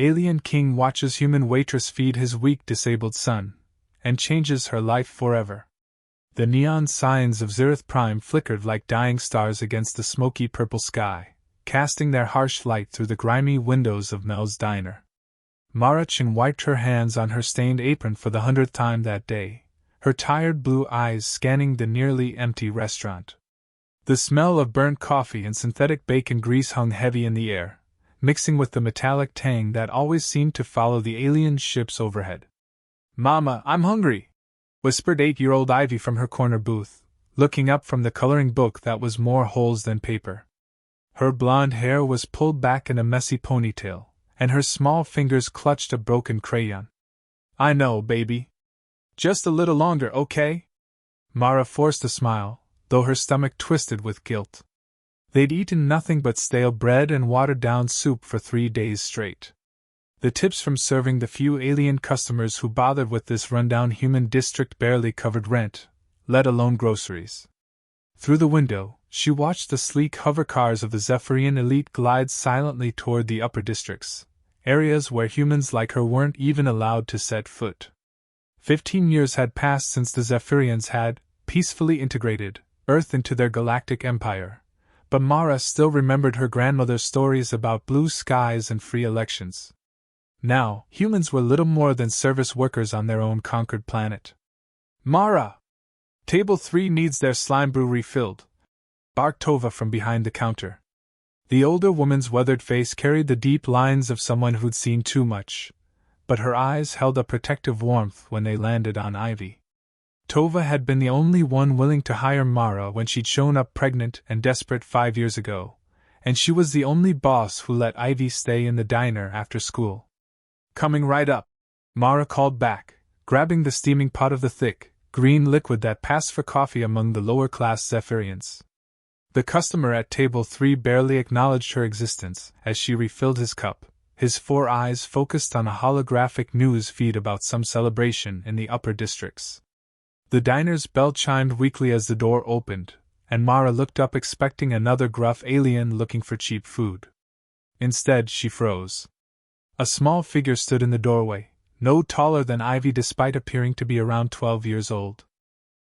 Alien king watches human waitress feed his weak disabled son, and changes her life forever. The neon signs of Zerith Prime flickered like dying stars against the smoky purple sky, casting their harsh light through the grimy windows of Mel's diner. Mara Chin wiped her hands on her stained apron for the 100th time that day, her tired blue eyes scanning the nearly empty restaurant. The smell of burnt coffee and synthetic bacon grease hung heavy in the air, mixing with the metallic tang that always seemed to follow the alien ships overhead. "Mama, I'm hungry," whispered 8-year-old Ivy from her corner booth, looking up from the coloring book that was more holes than paper. Her blonde hair was pulled back in a messy ponytail, and her small fingers clutched a broken crayon. "I know, baby. Just a little longer, okay?" Mara forced a smile, though her stomach twisted with guilt. They'd eaten nothing but stale bread and watered-down soup for 3 days straight. The tips from serving the few alien customers who bothered with this rundown human district barely covered rent, let alone groceries. Through the window, she watched the sleek hovercars of the Zephyrian elite glide silently toward the upper districts, areas where humans like her weren't even allowed to set foot. 15 years had passed since the Zephyrians had, peacefully integrated, Earth into their galactic empire, but Mara still remembered her grandmother's stories about blue skies and free elections. Now, humans were little more than service workers on their own conquered planet. "Mara! Table 3 needs their slime brew refilled," barked Tova from behind the counter. The older woman's weathered face carried the deep lines of someone who'd seen too much, but her eyes held a protective warmth when they landed on Ivy. Tova had been the only one willing to hire Mara when she'd shown up pregnant and desperate 5 years ago, and she was the only boss who let Ivy stay in the diner after school. "Coming right up," Mara called back, grabbing the steaming pot of the thick, green liquid that passed for coffee among the lower-class Zephyrians. The customer at table 3 barely acknowledged her existence as she refilled his cup, his 4 eyes focused on a holographic news feed about some celebration in the upper districts. The diner's bell chimed weakly as the door opened, and Mara looked up expecting another gruff alien looking for cheap food. Instead, she froze. A small figure stood in the doorway, no taller than Ivy despite appearing to be around 12 years old.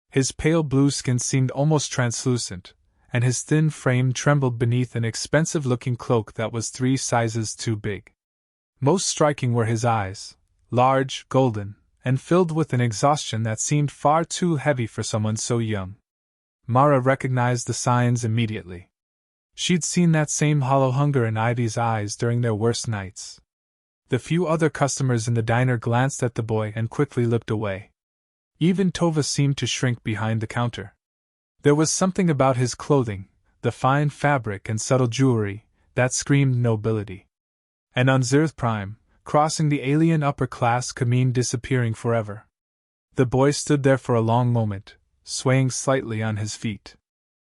His pale blue skin seemed almost translucent, and his thin frame trembled beneath an expensive-looking cloak that was 3 sizes too big. Most striking were his eyes, large, golden, and filled with an exhaustion that seemed far too heavy for someone so young. Mara recognized the signs immediately. She'd seen that same hollow hunger in Ivy's eyes during their worst nights. The few other customers in the diner glanced at the boy and quickly looked away. Even Tova seemed to shrink behind the counter. There was something about his clothing, the fine fabric and subtle jewelry, that screamed nobility. And on Zerth Prime, crossing the alien upper class could mean disappearing forever. The boy stood there for a long moment, swaying slightly on his feet.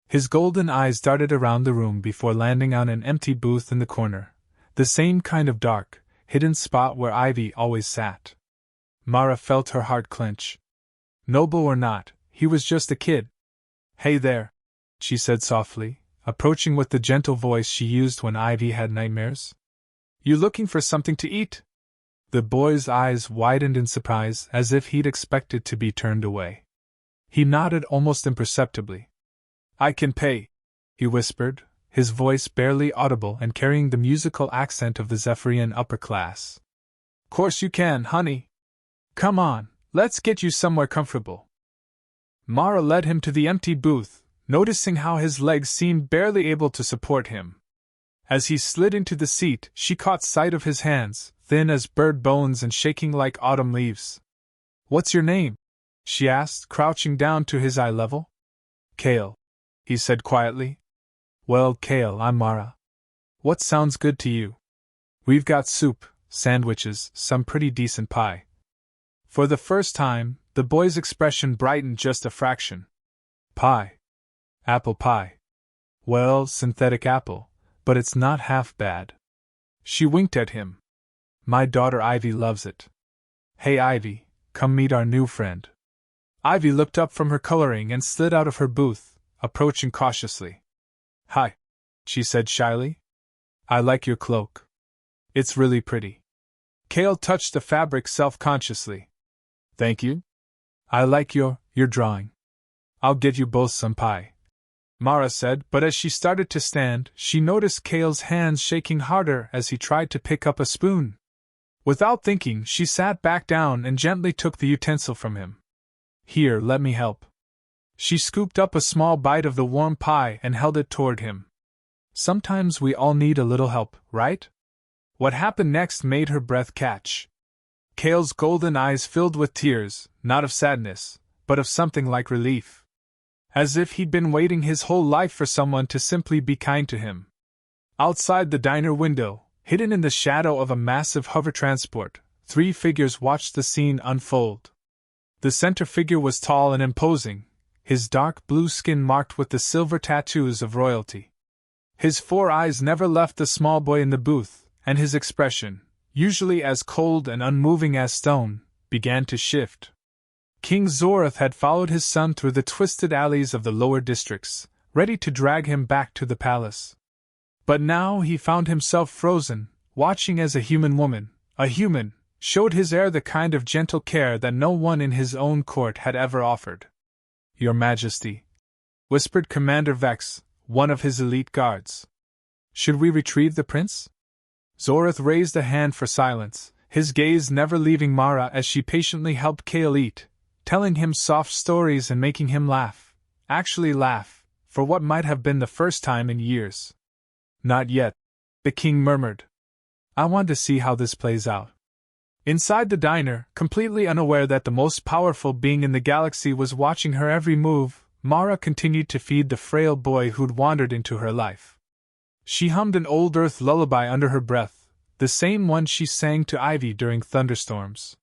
His golden eyes darted around the room before landing on an empty booth in the corner, the same kind of dark, hidden spot where Ivy always sat. Mara felt her heart clench. Noble or not, he was just a kid. "Hey there," she said softly, approaching with the gentle voice she used when Ivy had nightmares. "You looking for something to eat?" The boy's eyes widened in surprise as if he'd expected to be turned away. He nodded almost imperceptibly. "I can pay," he whispered, his voice barely audible and carrying the musical accent of the Zephyrian upper class. "Course you can, honey. Come on, let's get you somewhere comfortable." Mara led him to the empty booth, noticing how his legs seemed barely able to support him. As he slid into the seat, she caught sight of his hands, thin as bird bones and shaking like autumn leaves. "What's your name?" she asked, crouching down to his eye level. "Kale," he said quietly. "Well, Kale, I'm Mara. What sounds good to you? We've got soup, sandwiches, some pretty decent pie." For the first time, the boy's expression brightened just a fraction. "Pie. Apple pie. Well, synthetic apple, but it's not half bad." She winked at him. "My daughter Ivy loves it. Hey Ivy, come meet our new friend." Ivy looked up from her coloring and slid out of her booth, approaching cautiously. "Hi," she said shyly. "I like your cloak. It's really pretty." Kale touched the fabric self-consciously. Thank you. I like your drawing. I'll get you both some pie, Mara said, but as she started to stand, she noticed Kale's hands shaking harder as he tried to pick up a spoon. Without thinking, she sat back down and gently took the utensil from him. Here, let me help. She scooped up a small bite of the warm pie and held it toward him. Sometimes we all need a little help, right? What happened next made her breath catch. Kale's golden eyes filled with tears, not of sadness, but of something like relief. As if he'd been waiting his whole life for someone to simply be kind to him. Outside the diner window, hidden in the shadow of a massive hover transport, 3 figures watched the scene unfold. The center figure was tall and imposing, his dark blue skin marked with the silver tattoos of royalty. His 4 eyes never left the small boy in the booth, and his expression, usually as cold and unmoving as stone, began to shift. King Zorath had followed his son through the twisted alleys of the lower districts, ready to drag him back to the palace. But now he found himself frozen, watching as a human woman, showed his heir the kind of gentle care that no one in his own court had ever offered. Your Majesty, whispered Commander Vex, one of his elite guards. Should we retrieve the prince? Zorath raised a hand for silence, his gaze never leaving Mara as she patiently helped Kale eat, telling him soft stories and making him laugh, actually laugh, for what might have been the first time in years. Not yet, the king murmured. I want to see how this plays out. Inside the diner, completely unaware that the most powerful being in the galaxy was watching her every move, Mara continued to feed the frail boy who'd wandered into her life. She hummed an old earth lullaby under her breath, the same one she sang to Ivy during thunderstorms.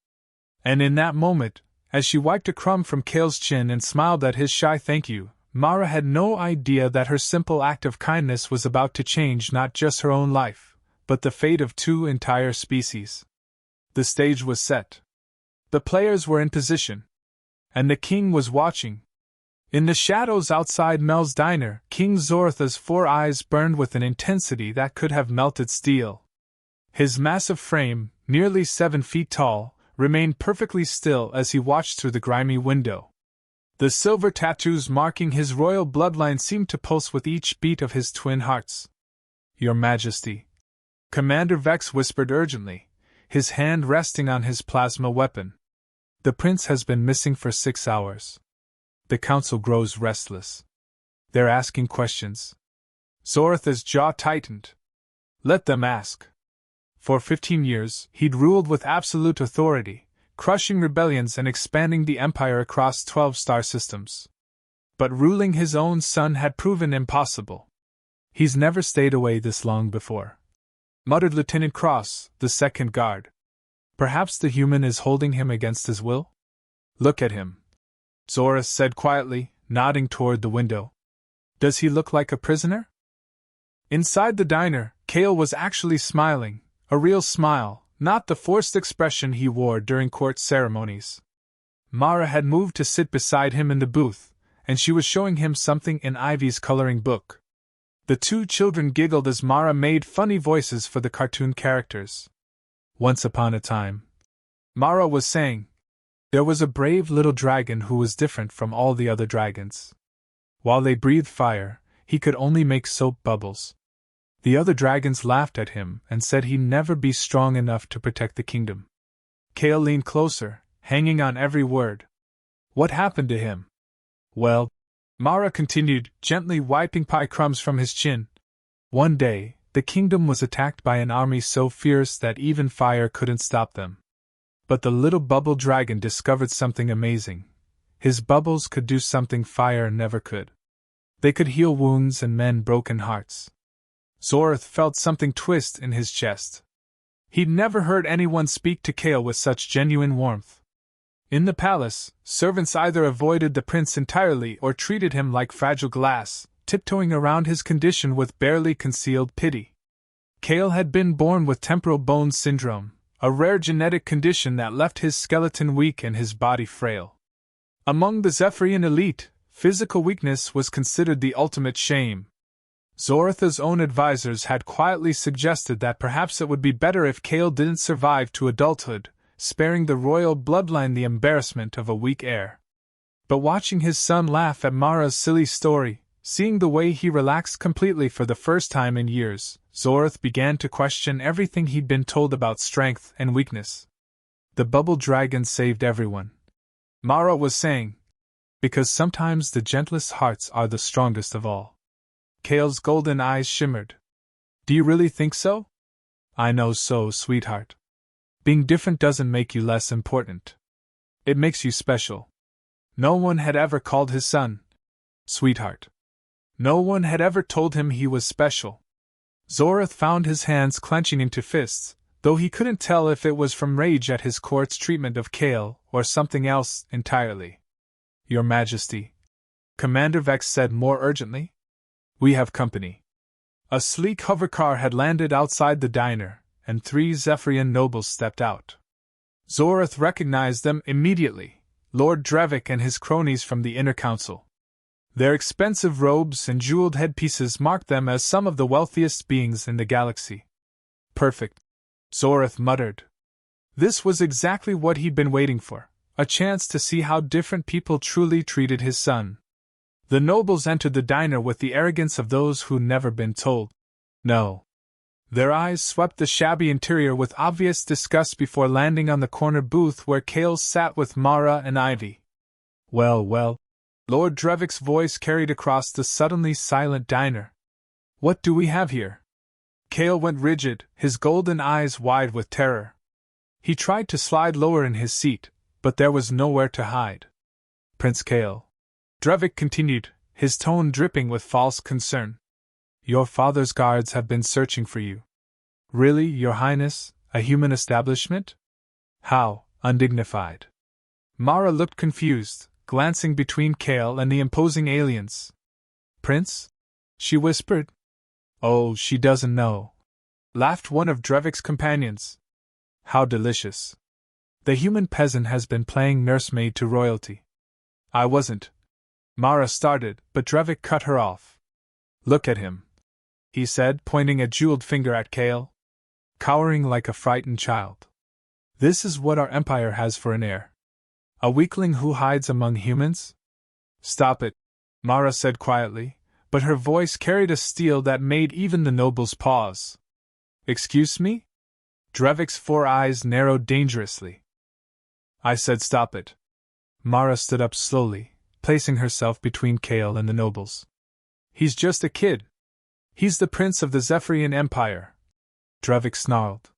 And in that moment, as she wiped a crumb from Kale's chin and smiled at his shy thank you, Mara had no idea that her simple act of kindness was about to change not just her own life, but the fate of 2 entire species. The stage was set. The players were in position. And the king was watching. In the shadows outside Mel's diner, King Zoratha's 4 eyes burned with an intensity that could have melted steel. His massive frame, nearly 7 feet tall, remained perfectly still as he watched through the grimy window. The silver tattoos marking his royal bloodline seemed to pulse with each beat of his twin hearts. Your Majesty, Commander Vex whispered urgently, his hand resting on his plasma weapon. The prince has been missing for 6 hours. The council grows restless. They're asking questions. Zoratha's jaw tightened. Let them ask. For 15 years, he'd ruled with absolute authority, crushing rebellions and expanding the empire across 12 star systems. But ruling his own son had proven impossible. He's never stayed away this long before, muttered Lieutenant Cross, the second guard. Perhaps the human is holding him against his will? Look at him, Zorath said quietly, nodding toward the window. Does he look like a prisoner? Inside the diner, Kale was actually smiling. A real smile, not the forced expression he wore during court ceremonies. Mara had moved to sit beside him in the booth, and she was showing him something in Ivy's coloring book. The 2 children giggled as Mara made funny voices for the cartoon characters. Once upon a time, Mara was saying, there was a brave little dragon who was different from all the other dragons. While they breathed fire, he could only make soap bubbles. The other dragons laughed at him and said he'd never be strong enough to protect the kingdom. Kale leaned closer, hanging on every word. What happened to him? Well, Mara continued, gently wiping pie crumbs from his chin. One day, the kingdom was attacked by an army so fierce that even fire couldn't stop them. But the little bubble dragon discovered something amazing. His bubbles could do something fire never could. They could heal wounds and mend broken hearts. Zorath felt something twist in his chest. He'd never heard anyone speak to Kale with such genuine warmth. In the palace, servants either avoided the prince entirely or treated him like fragile glass, tiptoeing around his condition with barely concealed pity. Kale had been born with temporal bone syndrome, a rare genetic condition that left his skeleton weak and his body frail. Among the Zephyrian elite, physical weakness was considered the ultimate shame. Zoratha's own advisors had quietly suggested that perhaps it would be better if Kale didn't survive to adulthood, sparing the royal bloodline the embarrassment of a weak heir. But watching his son laugh at Mara's silly story, seeing the way he relaxed completely for the first time in years, Zorath began to question everything he'd been told about strength and weakness. The bubble dragon saved everyone, Mara was saying, because sometimes the gentlest hearts are the strongest of all. Kale's golden eyes shimmered. Do you really think so? I know so, sweetheart. Being different doesn't make you less important. It makes you special. No one had ever called his son sweetheart. No one had ever told him he was special. Zorath found his hands clenching into fists, though he couldn't tell if it was from rage at his court's treatment of Kale or something else entirely. Your Majesty, Commander Vex said more urgently. We have company. A sleek hovercar had landed outside the diner, and 3 Zephyrian nobles stepped out. Zorath recognized them immediately, Lord Drevik and his cronies from the inner council. Their expensive robes and jeweled headpieces marked them as some of the wealthiest beings in the galaxy. Perfect, Zorath muttered. This was exactly what he'd been waiting for, a chance to see how different people truly treated his son. The nobles entered the diner with the arrogance of those who'd never been told no. Their eyes swept the shabby interior with obvious disgust before landing on the corner booth where Kale sat with Mara and Ivy. Well, Lord Drevik's voice carried across the suddenly silent diner. What do we have here? Kale went rigid, his golden eyes wide with terror. He tried to slide lower in his seat, but there was nowhere to hide. Prince Kale, Drevik continued, his tone dripping with false concern. Your father's guards have been searching for you. Really, Your Highness, a human establishment? How undignified. Mara looked confused, glancing between Kale and the imposing aliens. Prince? She whispered. Oh, she doesn't know, laughed one of Drevik's companions. How delicious. The human peasant has been playing nursemaid to royalty. I wasn't. Mara started, but Drevik cut her off. Look at him, he said, pointing a jeweled finger at Kale. Cowering like a frightened child. This is what our empire has for an heir. A weakling who hides among humans? Stop it, Mara said quietly, but her voice carried a steel that made even the nobles pause. Excuse me? Drevik's 4 eyes narrowed dangerously. I said stop it. Mara stood up slowly, placing herself between Kale and the nobles. He's just a kid. He's the prince of the Zephyrian Empire. Drevik snarled.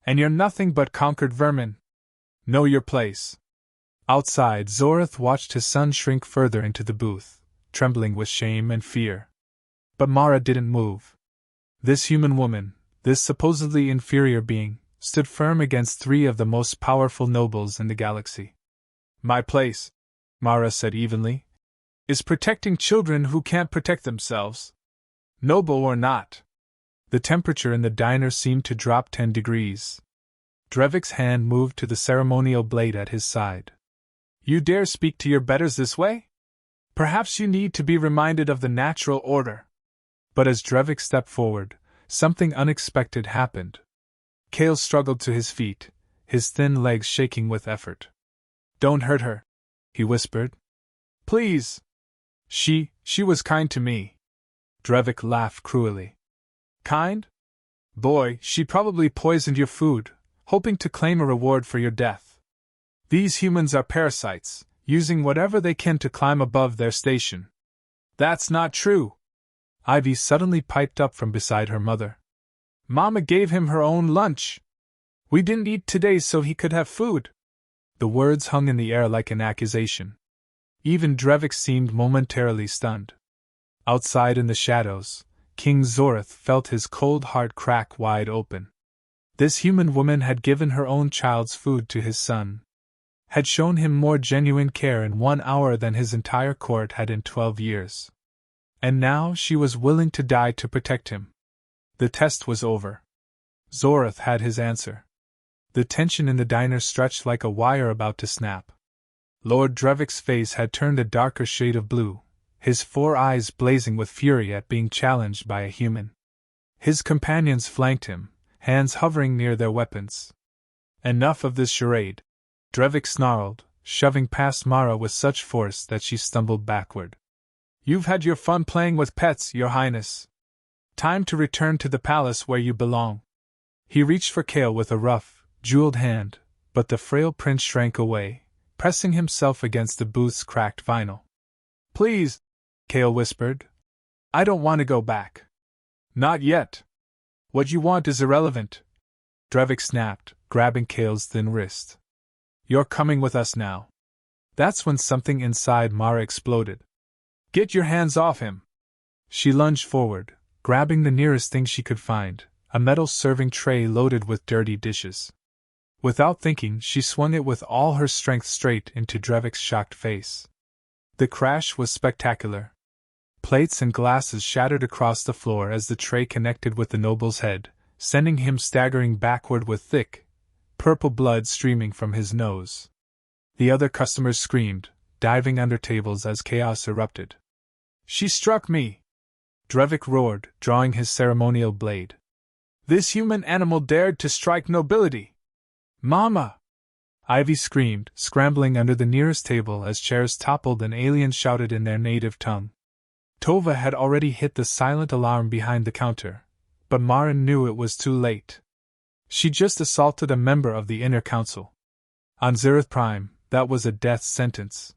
And you're nothing but conquered vermin. Know your place. Outside, Zorath watched his son shrink further into the booth, trembling with shame and fear. But Mara didn't move. This human woman, this supposedly inferior being, stood firm against 3 of the most powerful nobles in the galaxy. My place, Mara said evenly, is protecting children who can't protect themselves. Noble or not. The temperature in the diner seemed to drop 10 degrees. Drevik's hand moved to the ceremonial blade at his side. You dare speak to your betters this way? Perhaps you need to be reminded of the natural order. But as Drevik stepped forward, something unexpected happened. Kale struggled to his feet, his thin legs shaking with effort. Don't hurt her, he whispered. Please. She was kind to me. Drevik laughed cruelly. Kind? Boy, she probably poisoned your food, hoping to claim a reward for your death. These humans are parasites, using whatever they can to climb above their station. That's not true. Ivy suddenly piped up from beside her mother. Mama gave him her own lunch. We didn't eat today so he could have food. The words hung in the air like an accusation. Even Drevik seemed momentarily stunned. Outside in the shadows, King Zorath felt his cold heart crack wide open. This human woman had given her own child's food to his son. Had shown him more genuine care in 1 hour than his entire court had in 12 years. And now she was willing to die to protect him. The test was over. Zorath had his answer. The tension in the diner stretched like a wire about to snap. Lord Drevik's face had turned a darker shade of blue, his 4 eyes blazing with fury at being challenged by a human. His companions flanked him, hands hovering near their weapons. Enough of this charade, Drevik snarled, shoving past Mara with such force that she stumbled backward. You've had your fun playing with pets, Your Highness. Time to return to the palace where you belong. He reached for Kale with a rough, jeweled hand, but the frail prince shrank away, pressing himself against the booth's cracked vinyl. Please, Kale whispered. I don't want to go back. Not yet. What you want is irrelevant, Drevik snapped, grabbing Kale's thin wrist. You're coming with us now. That's when something inside Mara exploded. Get your hands off him! She lunged forward, grabbing the nearest thing she could find, a metal serving tray loaded with dirty dishes. Without thinking, she swung it with all her strength straight into Drevik's shocked face. The crash was spectacular. Plates and glasses shattered across the floor as the tray connected with the noble's head, sending him staggering backward with thick, purple blood streaming from his nose. The other customers screamed, diving under tables as chaos erupted. She struck me! Drevik roared, drawing his ceremonial blade. This human animal dared to strike nobility! Mama! Ivy screamed, scrambling under the nearest table as chairs toppled and aliens shouted in their native tongue. Tova had already hit the silent alarm behind the counter, but Mara knew it was too late. She just assaulted a member of the inner council. On Zereth Prime, that was a death sentence.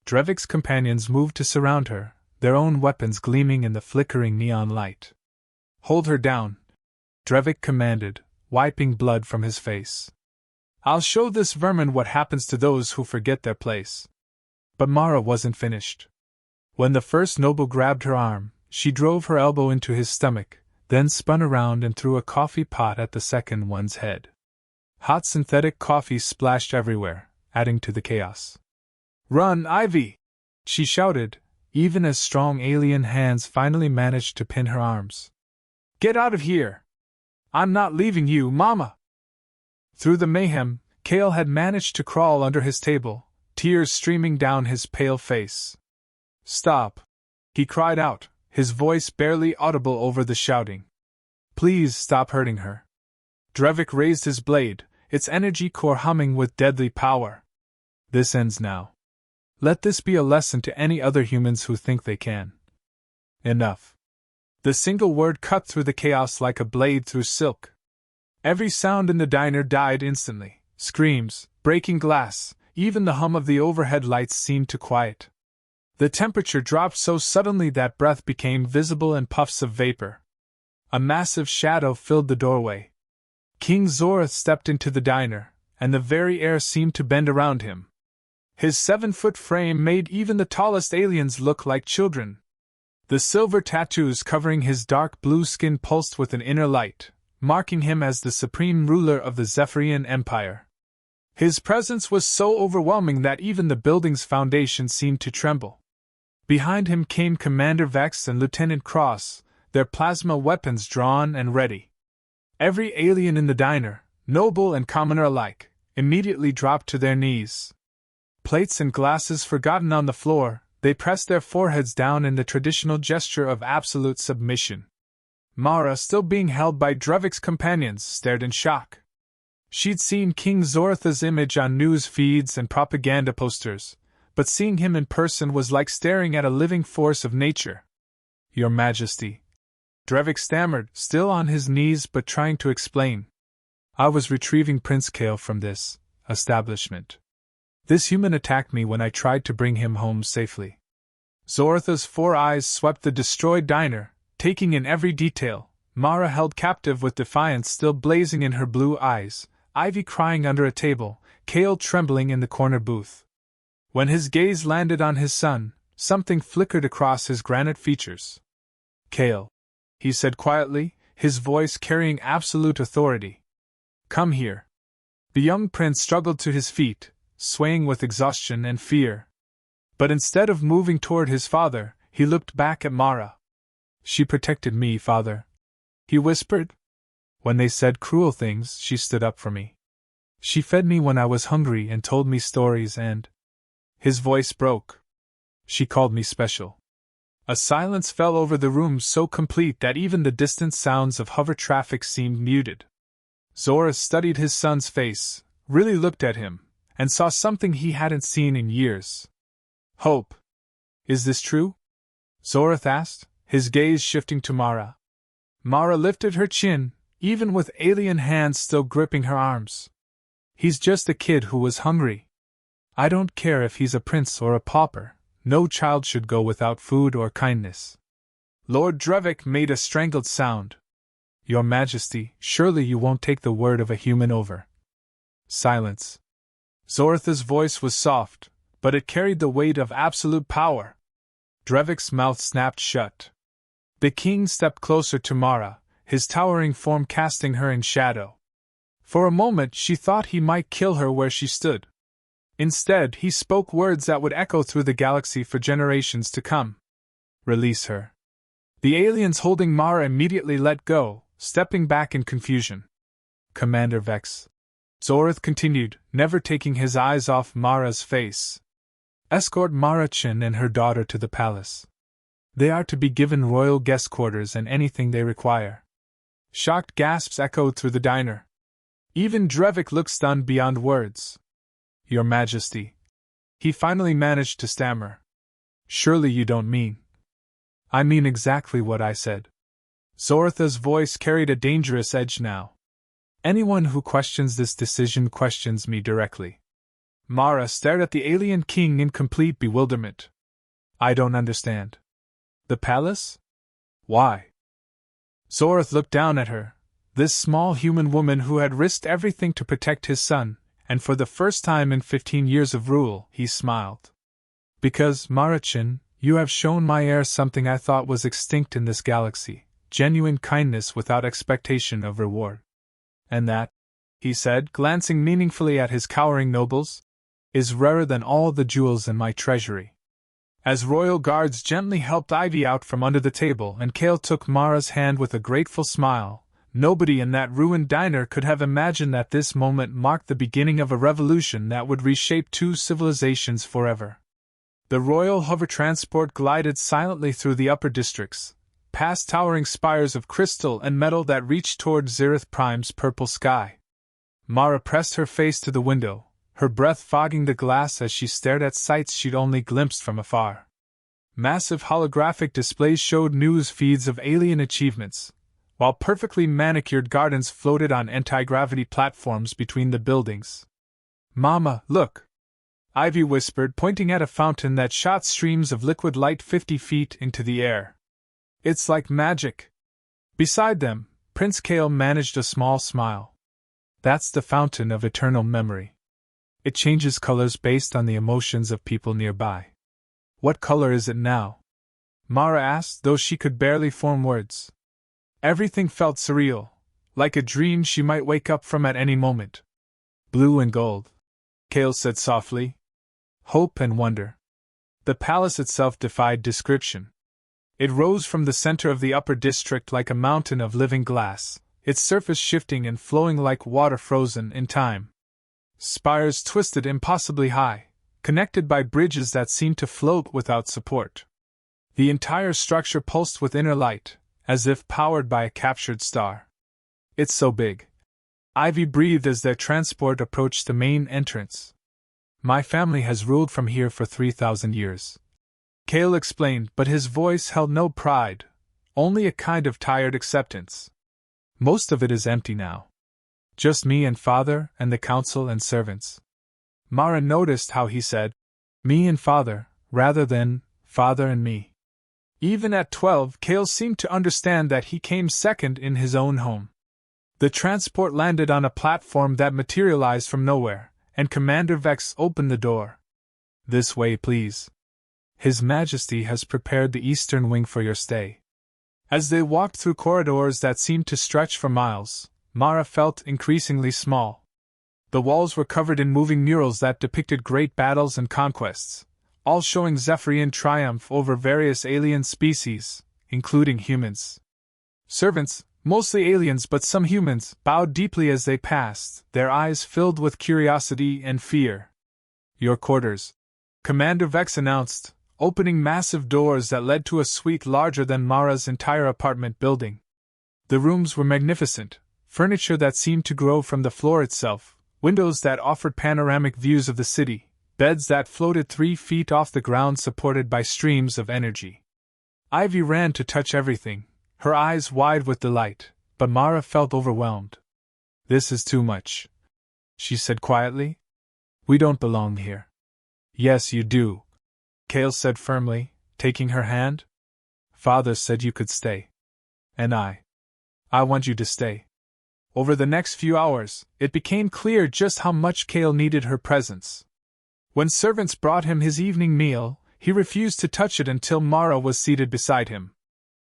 Drevik's companions moved to surround her, their own weapons gleaming in the flickering neon light. Hold her down, Drevik commanded, wiping blood from his face. I'll show this vermin what happens to those who forget their place. But Mara wasn't finished. When the first noble grabbed her arm, she drove her elbow into his stomach, then spun around and threw a coffee pot at the second one's head. Hot synthetic coffee splashed everywhere, adding to the chaos. Run, Ivy! She shouted, even as strong alien hands finally managed to pin her arms. Get out of here! I'm not leaving you, Mama! Through the mayhem, Kale had managed to crawl under his table, tears streaming down his pale face. Stop! He cried out, his voice barely audible over the shouting. Please stop hurting her. Drevik raised his blade, its energy core humming with deadly power. This ends now. Let this be a lesson to any other humans who think they can. Enough. The single word cut through the chaos like a blade through silk. Every sound in the diner died instantly. Screams, breaking glass, even the hum of the overhead lights seemed to quiet. The temperature dropped so suddenly that breath became visible in puffs of vapor. A massive shadow filled the doorway. King Zorith stepped into the diner, and the very air seemed to bend around him. His 7-foot frame made even the tallest aliens look like children. The silver tattoos covering his dark blue skin pulsed with an inner light, marking him as the supreme ruler of the Zephyrian Empire. His presence was so overwhelming that even the building's foundation seemed to tremble. Behind him came Commander Vex and Lieutenant Cross, their plasma weapons drawn and ready. Every alien in the diner, noble and commoner alike, immediately dropped to their knees. Plates and glasses forgotten on the floor, they pressed their foreheads down in the traditional gesture of absolute submission. Mara, still being held by Drevik's companions, stared in shock. She'd seen King Zoritha's image on news feeds and propaganda posters, but seeing him in person was like staring at a living force of nature. Your Majesty, Drevik stammered, still on his knees but trying to explain. I was retrieving Prince Kale from this establishment. This human attacked me when I tried to bring him home safely. Zoritha's 4 eyes swept the destroyed diner, taking in every detail, Mara held captive with defiance still blazing in her blue eyes, Ivy crying under a table, Kale trembling in the corner booth. When his gaze landed on his son, something flickered across his granite features. Kale, he said quietly, his voice carrying absolute authority. Come here. The young prince struggled to his feet, swaying with exhaustion and fear. But instead of moving toward his father, he looked back at Mara. She protected me, father, he whispered. When they said cruel things, she stood up for me. She fed me when I was hungry and told me stories and... His voice broke. She called me special. A silence fell over the room so complete that even the distant sounds of hover traffic seemed muted. Zora studied his son's face, really looked at him, and saw something he hadn't seen in years. Hope. Is this true? Zorath asked, his gaze shifting to Mara. Mara lifted her chin, even with alien hands still gripping her arms. He's just a kid who was hungry. I don't care if he's a prince or a pauper, no child should go without food or kindness. Lord Drevik made a strangled sound. Your Majesty, surely you won't take the word of a human over. Silence. Zoratha's voice was soft, but it carried the weight of absolute power. Drevik's mouth snapped shut. The king stepped closer to Mara, his towering form casting her in shadow. For a moment she thought he might kill her where she stood. Instead, he spoke words that would echo through the galaxy for generations to come. Release her. The aliens holding Mara immediately let go, stepping back in confusion. Commander Vex. Zorath continued, never taking his eyes off Mara's face. Escort Mara Chin and her daughter to the palace. They are to be given royal guest quarters and anything they require. Shocked gasps echoed through the diner. Even Drevik looked stunned beyond words. Your Majesty. He finally managed to stammer. Surely you don't mean. I mean exactly what I said. Zoratha's voice carried a dangerous edge now. Anyone who questions this decision questions me directly. Mara stared at the alien king in complete bewilderment. I don't understand. The palace? Why? Zorath looked down at her, this small human woman who had risked everything to protect his son, and for the first time in 15 years of rule, he smiled. Because, Marachin, you have shown my heir something I thought was extinct in this galaxy, genuine kindness without expectation of reward. And that, he said, glancing meaningfully at his cowering nobles, is rarer than all the jewels in my treasury. As royal guards gently helped Ivy out from under the table and Kale took Mara's hand with a grateful smile, nobody in that ruined diner could have imagined that this moment marked the beginning of a revolution that would reshape two civilizations forever. The royal hover transport glided silently through the upper districts, past towering spires of crystal and metal that reached toward Zerith Prime's purple sky. Mara pressed her face to the window, her breath fogging the glass as she stared at sights she'd only glimpsed from afar. Massive holographic displays showed news feeds of alien achievements, while perfectly manicured gardens floated on anti-gravity platforms between the buildings. Mama, look! Ivy whispered, pointing at a fountain that shot streams of liquid light 50 feet into the air. It's like magic. Beside them, Prince Kale managed a small smile. That's the fountain of eternal memory. It changes colors based on the emotions of people nearby. What color is it now? Mara asked, though she could barely form words. Everything felt surreal, like a dream she might wake up from at any moment. Blue and gold, Kale said softly. Hope and wonder. The palace itself defied description. It rose from the center of the upper district like a mountain of living glass, its surface shifting and flowing like water frozen in time. Spires twisted impossibly high, connected by bridges that seemed to float without support. The entire structure pulsed with inner light, as if powered by a captured star. It's so big. Ivy breathed as their transport approached the main entrance. My family has ruled from here for 3,000 years. Kale explained, but his voice held no pride, only a kind of tired acceptance. Most of it is empty now. Just me and Father and the council and servants. Mara noticed how he said, me and Father, rather than Father and me. Even at 12, Kale seemed to understand that he came second in his own home. The transport landed on a platform that materialized from nowhere, and Commander Vex opened the door. This way, please. His Majesty has prepared the eastern wing for your stay. As they walked through corridors that seemed to stretch for miles, Mara felt increasingly small. The walls were covered in moving murals that depicted great battles and conquests, all showing Zephyrian triumph over various alien species, including humans. Servants, mostly aliens but some humans, bowed deeply as they passed, their eyes filled with curiosity and fear. Your quarters, Commander Vex announced, opening massive doors that led to a suite larger than Mara's entire apartment building. The rooms were magnificent, furniture that seemed to grow from the floor itself, windows that offered panoramic views of the city, beds that floated 3 feet off the ground supported by streams of energy. Ivy ran to touch everything, her eyes wide with delight, but Mara felt overwhelmed. "This is too much," she said quietly. "We don't belong here." "Yes, you do," Cale said firmly, taking her hand. "Father said you could stay. And I want you to stay." Over the next few hours, it became clear just how much Cale needed her presence. When servants brought him his evening meal, he refused to touch it until Mara was seated beside him.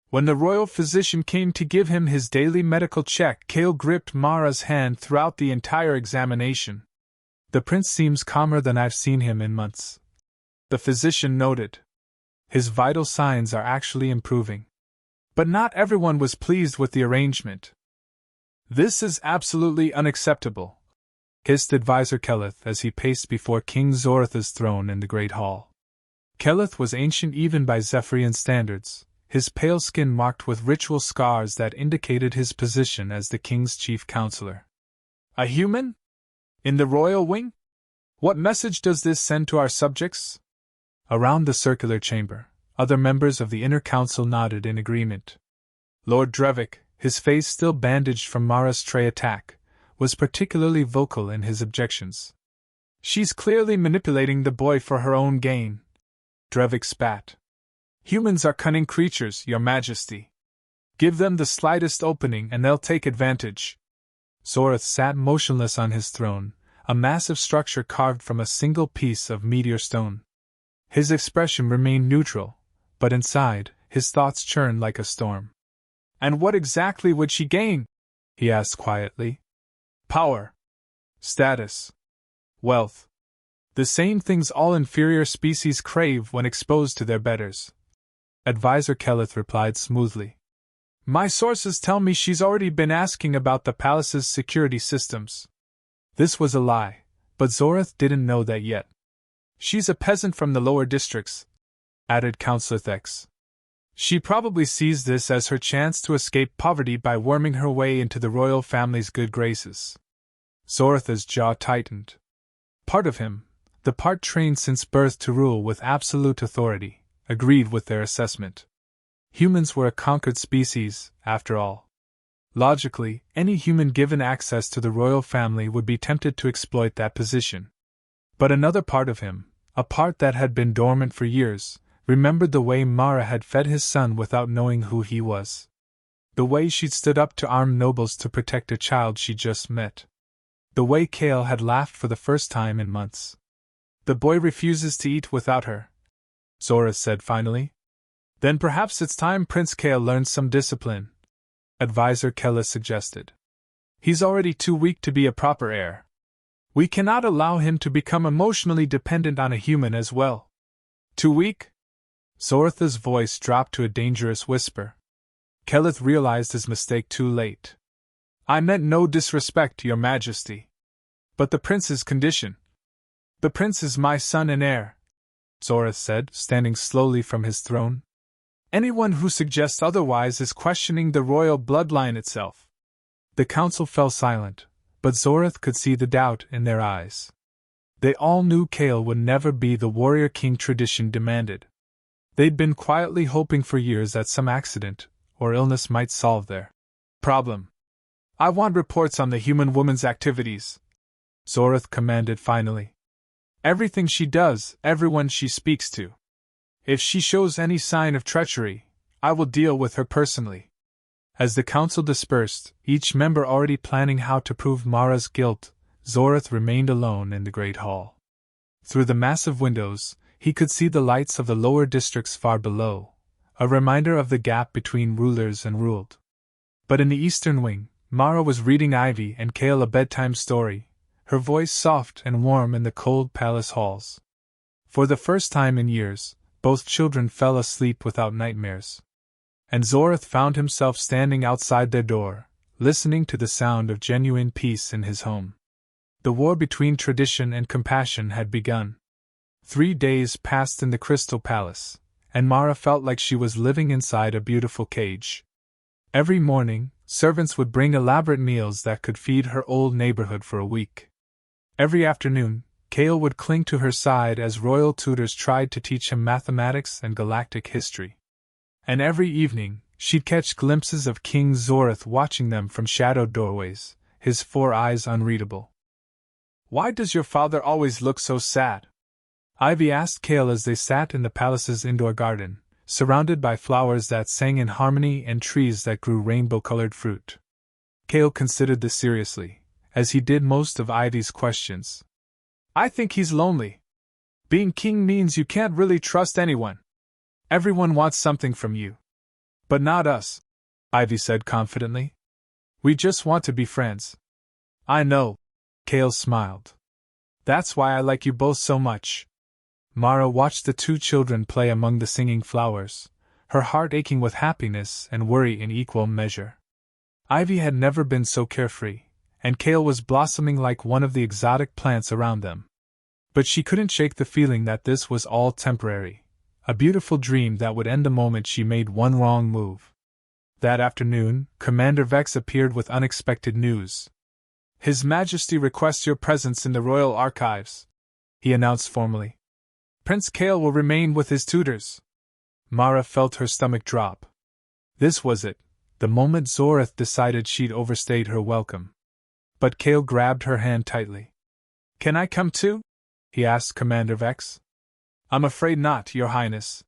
When the royal physician came to give him his daily medical check, Cale gripped Mara's hand throughout the entire examination. "The prince seems calmer than I've seen him in months," the physician noted. "His vital signs are actually improving." But not everyone was pleased with the arrangement. "This is absolutely unacceptable," hissed Advisor Keleth as he paced before King Zoratha's throne in the Great Hall. Keleth was ancient even by Zephyrian standards, his pale skin marked with ritual scars that indicated his position as the king's chief counselor. "A human? In the royal wing? What message does this send to our subjects?" Around the circular chamber, other members of the inner council nodded in agreement. Lord Drevik, his face still bandaged from Mara's stray attack, was particularly vocal in his objections. "She's clearly manipulating the boy for her own gain." Drevik spat. "Humans are cunning creatures, Your Majesty. Give them the slightest opening and they'll take advantage." Zorath sat motionless on his throne, a massive structure carved from a single piece of meteor stone. His expression remained neutral, but inside, his thoughts churned like a storm. "And what exactly would she gain?" he asked quietly. "Power. Status. Wealth. The same things all inferior species crave when exposed to their betters." Advisor Keleth replied smoothly. "My sources tell me she's already been asking about the palace's security systems." This was a lie, but Zorath didn't know that yet. "She's a peasant from the lower districts," added Councillor Thex. "She probably sees this as her chance to escape poverty by worming her way into the royal family's good graces." Zoratha's jaw tightened. Part of him, the part trained since birth to rule with absolute authority, agreed with their assessment. Humans were a conquered species, after all. Logically, any human given access to the royal family would be tempted to exploit that position. But another part of him, a part that had been dormant for years, remembered the way Mara had fed his son without knowing who he was. The way she'd stood up to armed nobles to protect a child she just met. The way Cale had laughed for the first time in months. "The boy refuses to eat without her," Zora said finally. "Then perhaps it's time Prince Cale learned some discipline," Advisor Keleth suggested. "He's already too weak to be a proper heir. We cannot allow him to become emotionally dependent on a human as well." "Too weak?" Zoratha's voice dropped to a dangerous whisper. Keleth realized his mistake too late. "I meant no disrespect, Your Majesty. But the prince's condition." "The prince is my son and heir," Zorath said, standing slowly from his throne. "Anyone who suggests otherwise is questioning the royal bloodline itself." The council fell silent, but Zorath could see the doubt in their eyes. They all knew Cale would never be the warrior king tradition demanded. They'd been quietly hoping for years that some accident or illness might solve their problem. "I want reports on the human woman's activities," Zorath commanded finally. "Everything she does, everyone she speaks to. If she shows any sign of treachery, I will deal with her personally." As the council dispersed, each member already planning how to prove Mara's guilt, Zorath remained alone in the great hall. Through the massive windows, he could see the lights of the lower districts far below, a reminder of the gap between rulers and ruled. But in the eastern wing, Mara was reading Ivy and Cale a bedtime story, her voice soft and warm in the cold palace halls. For the first time in years, both children fell asleep without nightmares. And Zorath found himself standing outside their door, listening to the sound of genuine peace in his home. The war between tradition and compassion had begun. 3 days passed in the Crystal Palace, and Mara felt like she was living inside a beautiful cage. Every morning, servants would bring elaborate meals that could feed her old neighborhood for a week. Every afternoon, Kale would cling to her side as royal tutors tried to teach him mathematics and galactic history. And every evening, she'd catch glimpses of King Zorth watching them from shadowed doorways, his 4 eyes unreadable. "Why does your father always look so sad?" Ivy asked Kale as they sat in the palace's indoor garden, surrounded by flowers that sang in harmony and trees that grew rainbow-colored fruit. Kale considered this seriously, as he did most of Ivy's questions. "I think he's lonely. Being king means you can't really trust anyone. Everyone wants something from you. But not us," Ivy said confidently. "We just want to be friends." "I know," Kale smiled. "That's why I like you both so much." Mara watched the 2 children play among the singing flowers, her heart aching with happiness and worry in equal measure. Ivy had never been so carefree, and Kale was blossoming like one of the exotic plants around them. But she couldn't shake the feeling that this was all temporary, a beautiful dream that would end the moment she made one wrong move. That afternoon, Commander Vex appeared with unexpected news. "His Majesty requests your presence in the Royal Archives," he announced formally. "Prince Kale will remain with his tutors." Mara felt her stomach drop. This was it, the moment Zorith decided she'd overstayed her welcome. But Kale grabbed her hand tightly. "Can I come too?" he asked Commander Vex. "I'm afraid not, Your Highness."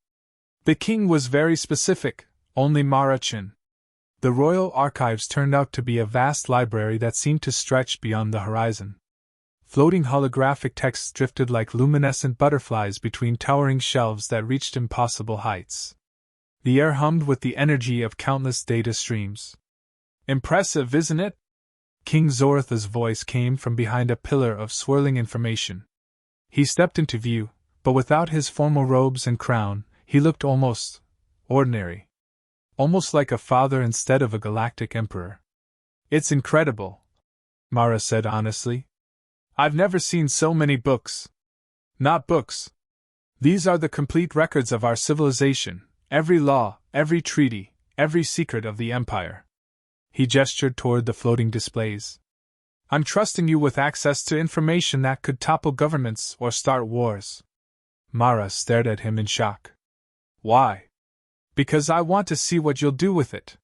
The king was very specific, only Mara-chan. The Royal Archives turned out to be a vast library that seemed to stretch beyond the horizon. Floating holographic texts drifted like luminescent butterflies between towering shelves that reached impossible heights. The air hummed with the energy of countless data streams. "Impressive, isn't it?" King Zortha's voice came from behind a pillar of swirling information. He stepped into view, but without his formal robes and crown, he looked almost ordinary. Almost like a father instead of a galactic emperor. "It's incredible," Mara said honestly. "I've never seen so many books." "Not books. These are the complete records of our civilization, every law, every treaty, every secret of the Empire." He gestured toward the floating displays. "I'm trusting you with access to information that could topple governments or start wars." Mara stared at him in shock. "Why?" "Because I want to see what you'll do with it."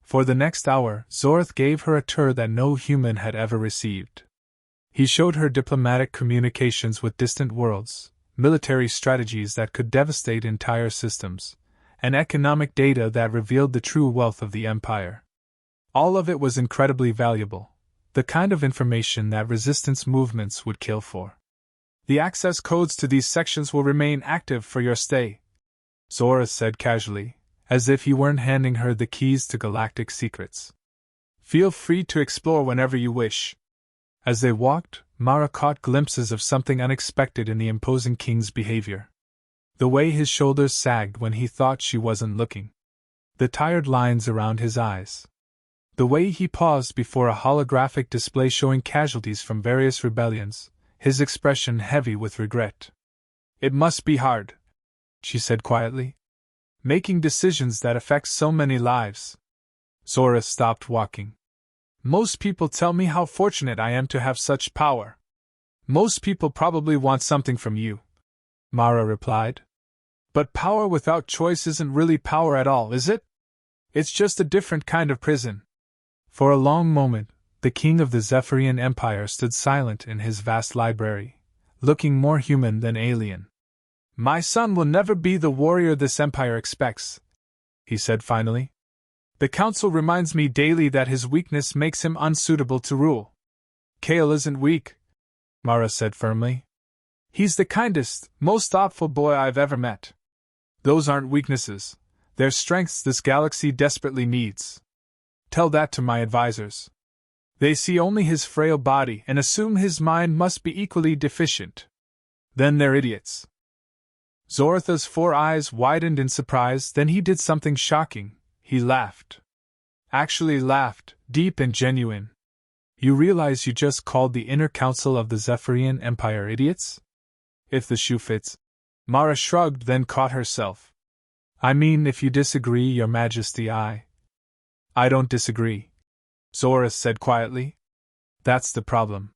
For the next hour, Zorth gave her a tour that no human had ever received. He showed her diplomatic communications with distant worlds, military strategies that could devastate entire systems, and economic data that revealed the true wealth of the Empire. All of it was incredibly valuable, the kind of information that resistance movements would kill for. "The access codes to these sections will remain active for your stay," Zora said casually, as if he weren't handing her the keys to galactic secrets. "Feel free to explore whenever you wish." As they walked, Mara caught glimpses of something unexpected in the imposing king's behavior. The way his shoulders sagged when he thought she wasn't looking. The tired lines around his eyes. The way he paused before a holographic display showing casualties from various rebellions, his expression heavy with regret. "It must be hard," she said quietly. "Making decisions that affect so many lives." Zora stopped walking. "Most people tell me how fortunate I am to have such power." "Most people probably want something from you," Mara replied. "But power without choice isn't really power at all, is it? It's just a different kind of prison." For a long moment, the king of the Zephyrian Empire stood silent in his vast library, looking more human than alien. "My son will never be the warrior this empire expects," he said finally. "The council reminds me daily that his weakness makes him unsuitable to rule." "Kale isn't weak," Mara said firmly. "He's the kindest, most thoughtful boy I've ever met. Those aren't weaknesses, they're strengths this galaxy desperately needs. Tell that to my advisors. They see only his frail body and assume his mind must be equally deficient. Then they're idiots." Zortha's 4 eyes widened in surprise, then he did something shocking. He laughed. Actually laughed, deep and genuine. "You realize you just called the inner council of the Zephyrian Empire idiots?" If the shoe fits. Mara shrugged, then caught herself. I mean, if you disagree, Your Majesty, I don't disagree, Zorith said quietly. That's the problem.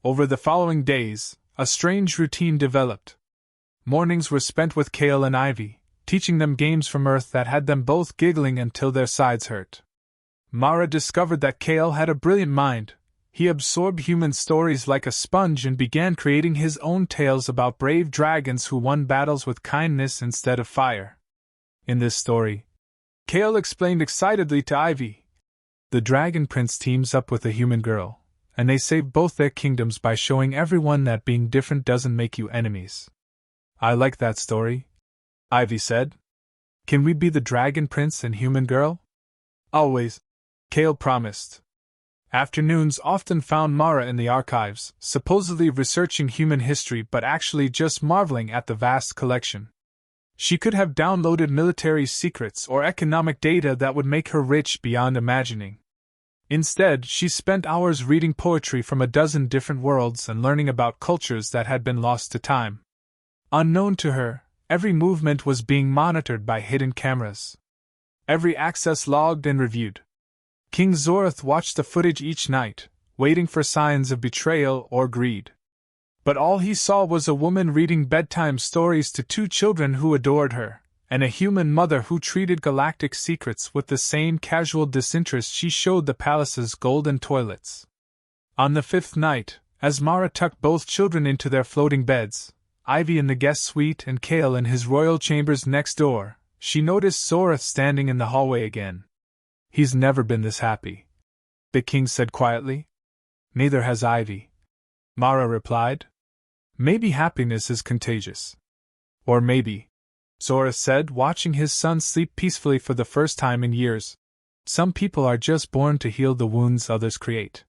Over the following days, a strange routine developed. Mornings were spent with Kale and Ivy, teaching them games from Earth that had them both giggling until their sides hurt. Mara discovered that Kale had a brilliant mind. He absorbed human stories like a sponge and began creating his own tales about brave dragons who won battles with kindness instead of fire. In this story, Kale explained excitedly to Ivy, the Dragon Prince teams up with a human girl, and they save both their kingdoms by showing everyone that being different doesn't make you enemies. I like that story, Ivy said. Can we be the Dragon Prince and human girl? Always, Kale promised. Afternoons often found Mara in the archives, supposedly researching human history but actually just marveling at the vast collection. She could have downloaded military secrets or economic data that would make her rich beyond imagining. Instead, she spent hours reading poetry from a dozen different worlds and learning about cultures that had been lost to time. Unknown to her, every movement was being monitored by hidden cameras. Every access logged and reviewed. King Zorith watched the footage each night, waiting for signs of betrayal or greed. But all he saw was a woman reading bedtime stories to two children who adored her, and a human mother who treated galactic secrets with the same casual disinterest she showed the palace's golden toilets. On the fifth night, as Mara tucked both children into their floating beds, Ivy in the guest suite and Kale in his royal chambers next door, she noticed Zorith standing in the hallway again. He's never been this happy, the king said quietly. Neither has Ivy, Mara replied. Maybe happiness is contagious. Or maybe, Zorith said, watching his son sleep peacefully for the first time in years, some people are just born to heal the wounds others create.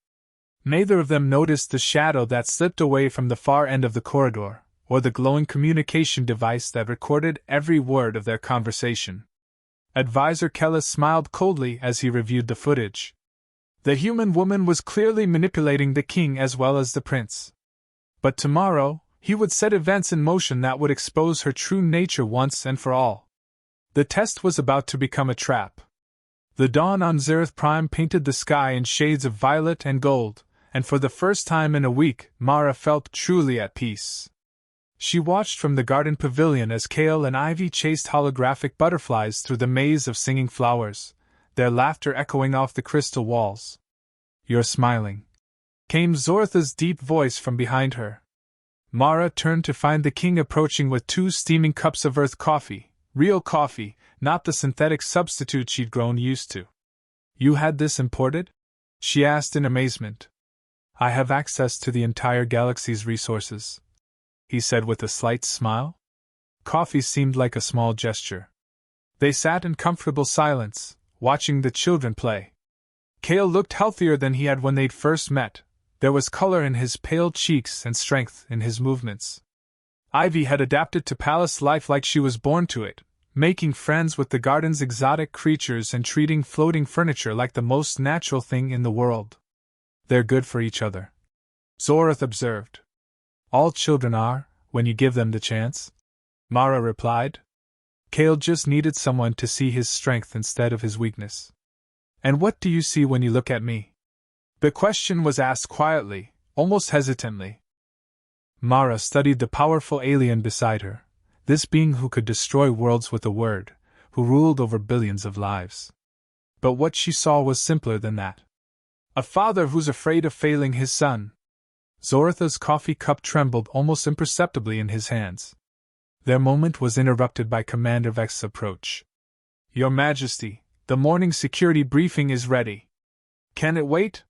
Neither of them noticed the shadow that slipped away from the far end of the corridor, or the glowing communication device that recorded every word of their conversation. Advisor Kellis smiled coldly as he reviewed the footage. The human woman was clearly manipulating the king as well as the prince. But tomorrow, he would set events in motion that would expose her true nature once and for all. The test was about to become a trap. The dawn on Zereth Prime painted the sky in shades of violet and gold, and for the first time in a week, Mara felt truly at peace. She watched from the garden pavilion as Kale and Ivy chased holographic butterflies through the maze of singing flowers, their laughter echoing off the crystal walls. You're smiling, came Zortha's deep voice from behind her. Mara turned to find the king approaching with two steaming cups of earth coffee, real coffee, not the synthetic substitute she'd grown used to. You had this imported? She asked in amazement. I have access to the entire galaxy's resources, he said with a slight smile. Coffee seemed like a small gesture. They sat in comfortable silence, watching the children play. Kale looked healthier than he had when they'd first met. There was color in his pale cheeks and strength in his movements. Ivy had adapted to palace life like she was born to it, making friends with the garden's exotic creatures and treating floating furniture like the most natural thing in the world. They're good for each other, Zorith observed. All children are, when you give them the chance, Mara replied. Kale just needed someone to see his strength instead of his weakness. And what do you see when you look at me? The question was asked quietly, almost hesitantly. Mara studied the powerful alien beside her, this being who could destroy worlds with a word, who ruled over billions of lives. But what she saw was simpler than that. A father who's afraid of failing his son. Zortha's coffee cup trembled almost imperceptibly in his hands. Their moment was interrupted by Commander Vex's approach. Your Majesty, the morning security briefing is ready. Can it wait?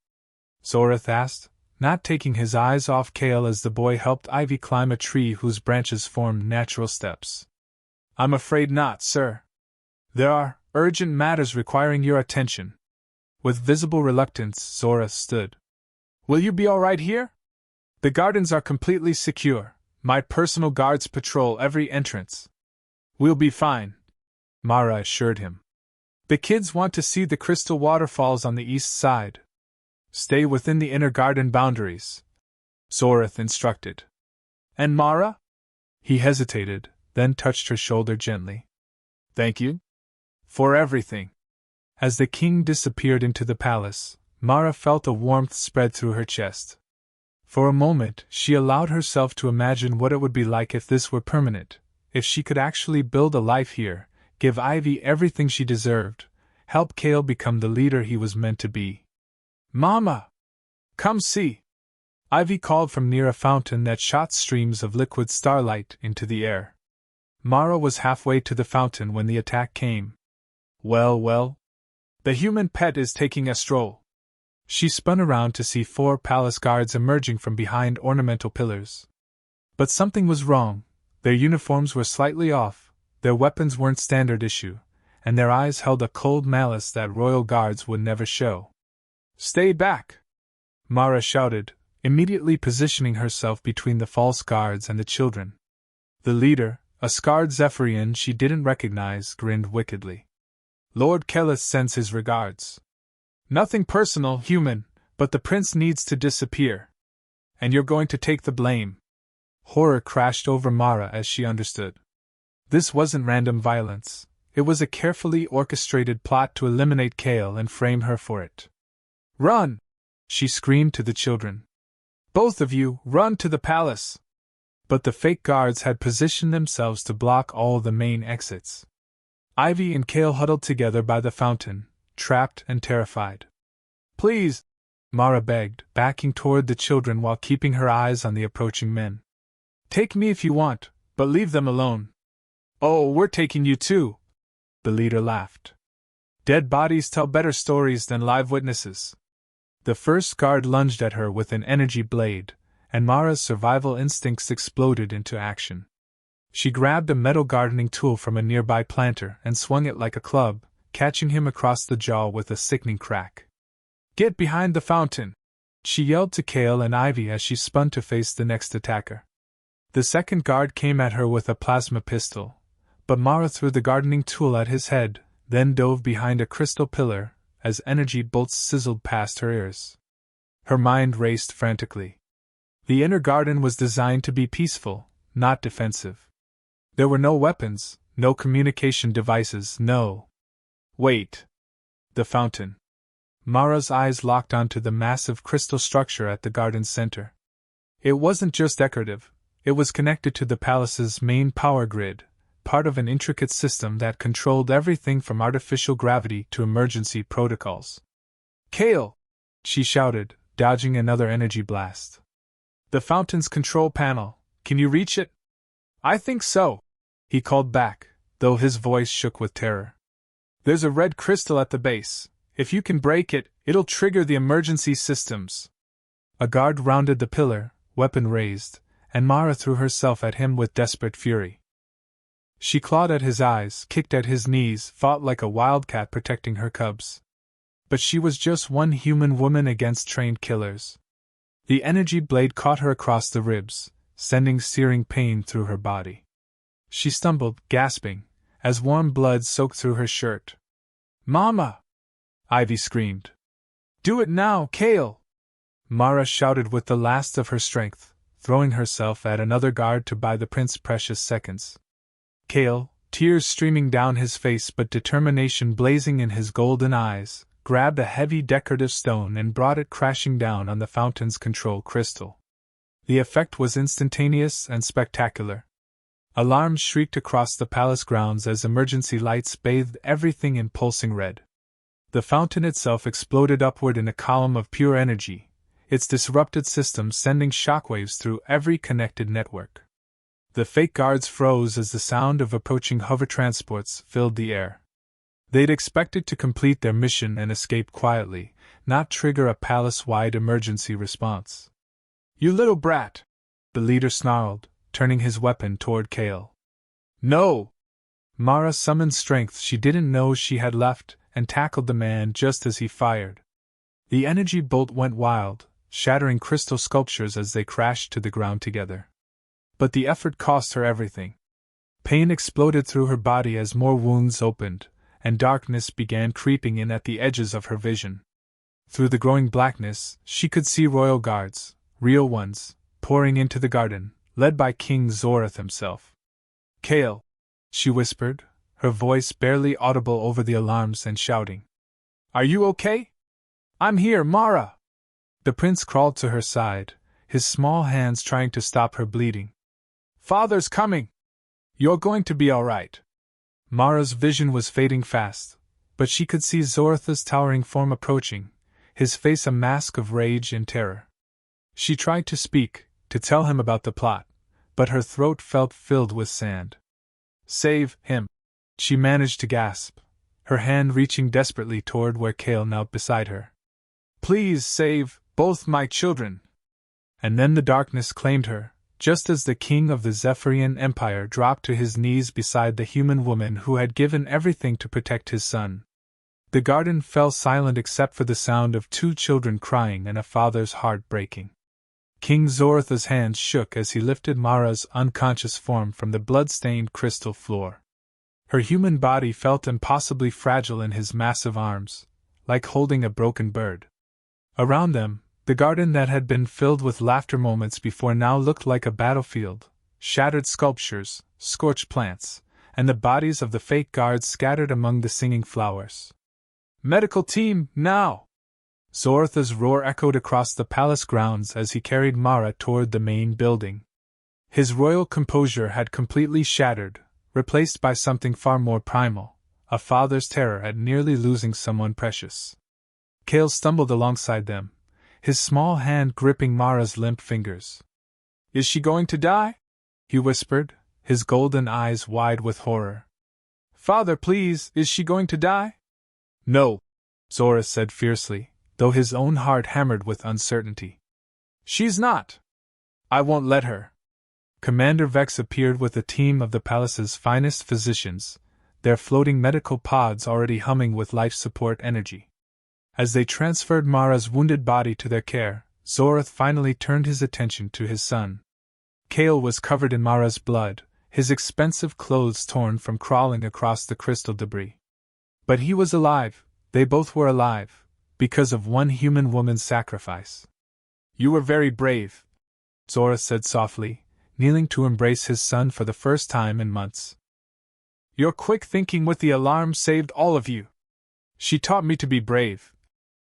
Zorith asked, not taking his eyes off Kale as the boy helped Ivy climb a tree whose branches formed natural steps. I'm afraid not, sir. There are urgent matters requiring your attention. With visible reluctance, Zorith stood. Will you be all right here? The gardens are completely secure. My personal guards patrol every entrance. We'll be fine, Mara assured him. The kids want to see the crystal waterfalls on the east side. Stay within the inner garden boundaries, Zorith instructed. And Mara? He hesitated, then touched her shoulder gently. Thank you? For everything. As the king disappeared into the palace, Mara felt a warmth spread through her chest. For a moment, she allowed herself to imagine what it would be like if this were permanent, if she could actually build a life here, give Ivy everything she deserved, help Cale become the leader he was meant to be. Mama! Come see! Ivy called from near a fountain that shot streams of liquid starlight into the air. Mara was halfway to the fountain when the attack came. Well, the human pet is taking a stroll. She spun around to see 4 palace guards emerging from behind ornamental pillars. But something was wrong. Their uniforms were slightly off, their weapons weren't standard issue, and their eyes held a cold malice that royal guards would never show. Stay back! Mara shouted, immediately positioning herself between the false guards and the children. The leader, a scarred Zephyrian she didn't recognize, grinned wickedly. Lord Kellis sends his regards. Nothing personal, human, but the prince needs to disappear. And you're going to take the blame. Horror crashed over Mara as she understood. This wasn't random violence. It was a carefully orchestrated plot to eliminate Cale and frame her for it. Run! She screamed to the children. Both of you, run to the palace! But the fake guards had positioned themselves to block all the main exits. Ivy and Cale huddled together by the fountain, trapped and terrified. Please, Mara begged, backing toward the children while keeping her eyes on the approaching men. Take me if you want, but leave them alone. Oh, we're taking you too, the leader laughed. Dead bodies tell better stories than live witnesses. The first guard lunged at her with an energy blade, and Mara's survival instincts exploded into action. She grabbed a metal gardening tool from a nearby planter and swung it like a club, catching him across the jaw with a sickening crack. Get behind the fountain! She yelled to Cale and Ivy as she spun to face the next attacker. The second guard came at her with a plasma pistol, but Mara threw the gardening tool at his head, then dove behind a crystal pillar as energy bolts sizzled past her ears. Her mind raced frantically. The inner garden was designed to be peaceful, not defensive. There were no weapons, no communication devices, no. Wait. The fountain. Mara's eyes locked onto the massive crystal structure at the garden's center. It wasn't just decorative, it was connected to the palace's main power grid, part of an intricate system that controlled everything from artificial gravity to emergency protocols. Cale! She shouted, dodging another energy blast. The fountain's control panel, can you reach it? I think so, he called back, though his voice shook with terror. There's a red crystal at the base. If you can break it, it'll trigger the emergency systems. A guard rounded the pillar, weapon raised, and Mara threw herself at him with desperate fury. She clawed at his eyes, kicked at his knees, fought like a wildcat protecting her cubs. But she was just one human woman against trained killers. The energy blade caught her across the ribs, sending searing pain through her body. She stumbled, gasping, as warm blood soaked through her shirt. Mama! Ivy screamed. Do it now, Cale! Mara shouted with the last of her strength, throwing herself at another guard to buy the prince precious seconds. Cale, tears streaming down his face but determination blazing in his golden eyes, grabbed a heavy decorative stone and brought it crashing down on the fountain's control crystal. The effect was instantaneous and spectacular. Alarms shrieked across the palace grounds as emergency lights bathed everything in pulsing red. The fountain itself exploded upward in a column of pure energy, its disrupted system sending shockwaves through every connected network. The fake guards froze as the sound of approaching hover transports filled the air. They'd expected to complete their mission and escape quietly, not trigger a palace-wide emergency response. You little brat! The leader snarled, turning his weapon toward Cale. No! Mara summoned strength she didn't know she had left, and tackled the man just as he fired. The energy bolt went wild, shattering crystal sculptures as they crashed to the ground together. But the effort cost her everything. Pain exploded through her body as more wounds opened, and darkness began creeping in at the edges of her vision. Through the growing blackness, she could see royal guards, real ones, pouring into the garden, led by King Zorath himself. "Kale," she whispered, her voice barely audible over the alarms and shouting. "Are you okay?" "I'm here, Mara!" The prince crawled to her side, his small hands trying to stop her bleeding. "Father's coming! You're going to be all right." Mara's vision was fading fast, but she could see Zorath's towering form approaching, his face a mask of rage and terror. She tried to speak, to tell him about the plot, but her throat felt filled with sand. "Save him!" she managed to gasp, her hand reaching desperately toward where Kale knelt beside her. "Please save both my children!" And then the darkness claimed her, just as the king of the Zephyrian Empire dropped to his knees beside the human woman who had given everything to protect his son. The garden fell silent except for the sound of 2 children crying and a father's heart breaking. King Zorath's hands shook as he lifted Mara's unconscious form from the blood-stained crystal floor. Her human body felt impossibly fragile in his massive arms, like holding a broken bird. Around them, the garden that had been filled with laughter moments before now looked like a battlefield, shattered sculptures, scorched plants, and the bodies of the fake guards scattered among the singing flowers. "Medical team, now!" Zorath's roar echoed across the palace grounds as he carried Mara toward the main building. His royal composure had completely shattered, replaced by something far more primal, a father's terror at nearly losing someone precious. Kale stumbled alongside them, his small hand gripping Mara's limp fingers. "Is she going to die?" he whispered, his golden eyes wide with horror. "Father, please, is she going to die?" "No," Zorath said fiercely, though his own heart hammered with uncertainty. "She's not. I won't let her." Commander Vex appeared with a team of the palace's finest physicians, their floating medical pods already humming with life support energy. As they transferred Mara's wounded body to their care, Zorath finally turned his attention to his son. Kale was covered in Mara's blood, his expensive clothes torn from crawling across the crystal debris. But he was alive, they both were alive, because of one human woman's sacrifice. "You were very brave," Zorath said softly, kneeling to embrace his son for the first time in months. "Your quick thinking with the alarm saved all of you. She taught me to be brave."